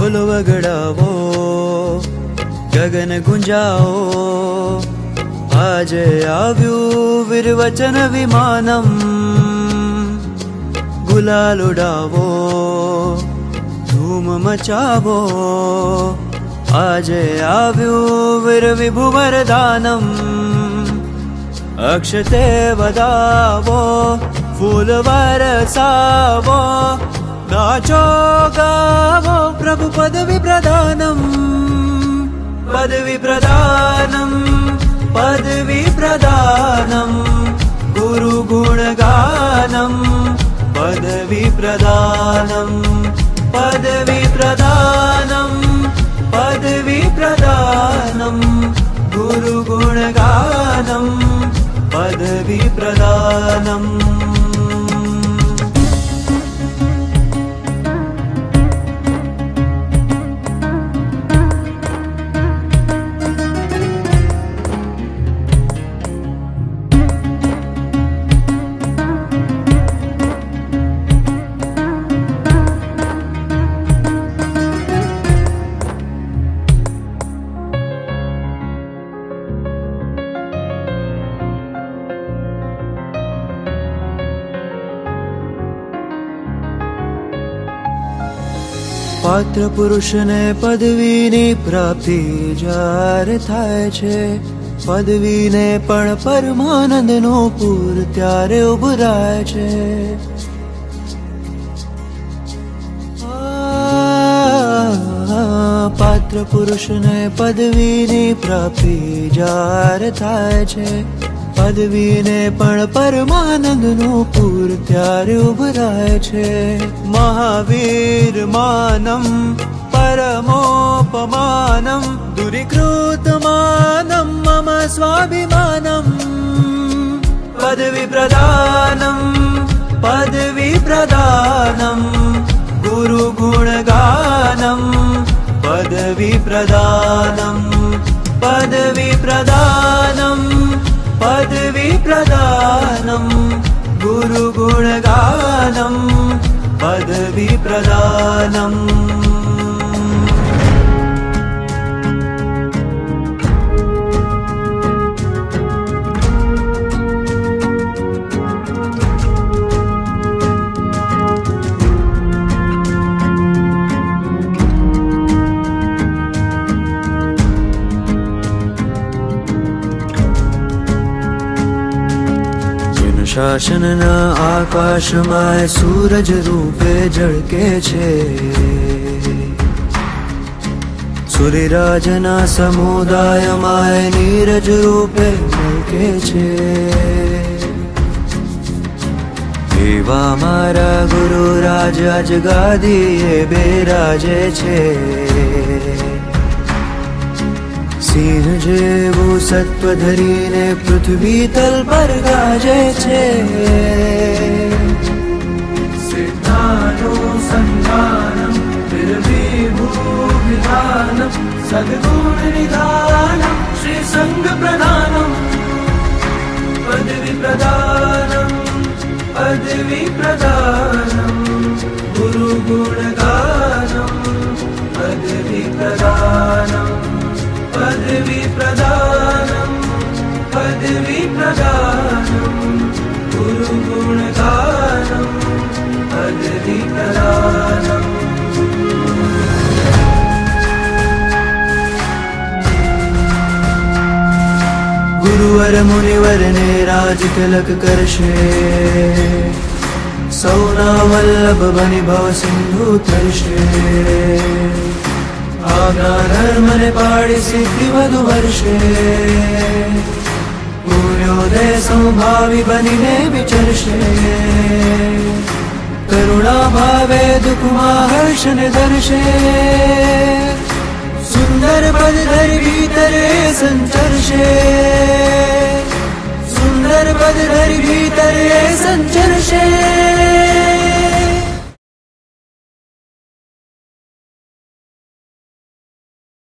ઢોલ વગડાવો, ગગન ગુંજાવો, આજે આવ્યું વીરવચન વિમાનમ. ગુલાલ ઉડાવો, ધૂમ મચાવો, આજે આવ્યું વીર વિભુ વરદાનમ. અક્ષતે વધાવો, ફૂલ વરસાવો, નાચો ગાવો પ્રભુ પદવી પ્રદાનમ. પદવી પ્રદાનમ, પદવી પ્રદાનમ, ગુરુ ગુણગાનમ. પદવી પ્રદાનમ, પદવી પ્રદાનમ, પદવી પ્રદાનમ, ગુરુ ગુણગાનમ. પદવી પ્રદાનમ. પાત્ર પુરુષને પદવીની પ્રાપ્તિ જ્યારે થાય છે, પદવીને પણ પરમાનંદનો પૂર ત્યારે ઉભરાય છે. પાત્ર પુરુષને પદવીની પ્રાપ્તિ જ્યારે થાય છે, પદવીને પણ પરમાનંદનો પૂર ત્યારે ઉભરાય છે. મહાવીર માનમ પરમોપમાનમ, દૂરીકૃત માનમ મમ સ્વાભિમાનમ. પદવી પ્રદાનમ, પદવી પ્રદાનમ, ગુરુ ગુણગાનમ. પદવી પ્રદાનમ, પદવી પ્રદાનમ, પદવી પ્રદાનમ, ગુરુ ગુણગાનમ. પદવી પ્રદાનમ. શાસનના આકાશમાં સૂરજ રૂપે ઝળકે છે, સૂર્યરાજના સમુદાયમાં નીરજ રૂપે ઝળકે છે. એવા મારા ગુરુ રાજ આજ ગાદીએ બેરાજે છે. સિંહ જેવું સત્વ ધરીને પૃથ્વી તલ પર ગાજે છે. સિદ્ધાનું સંધાનમ વિભૂવિધાનમ, સદગુણ નિધાનમ, શ્રી સંઘ પ્રધાનમ. પદવી પ્રદાનમ, પદવી પ્રદાનમ, ગુરુ ગુણગાનમ. પદવી પ્રદાનમ, પદવી પ્રદાનમ, પદવી પ્રદાનમ, ગુરુ ગુણગાનમ. પદવી પ્રદાનમ. ગુરુવર મુનિવરને રાજ તિલક કરશે, સૌના વલ્લભ બની ભવ સિંધુ તરશે. આજ્ઞા ધર્મને પાડી સિદ્ધિ વધુ વર્ષે, પૂર્યોદય સંભાવી બનીને વિચરશે. કરુણા ભાવે દુઃખમાં હર્ષને ધરશે, સુંદર પદ ધરી ભીતરે સંચરશે.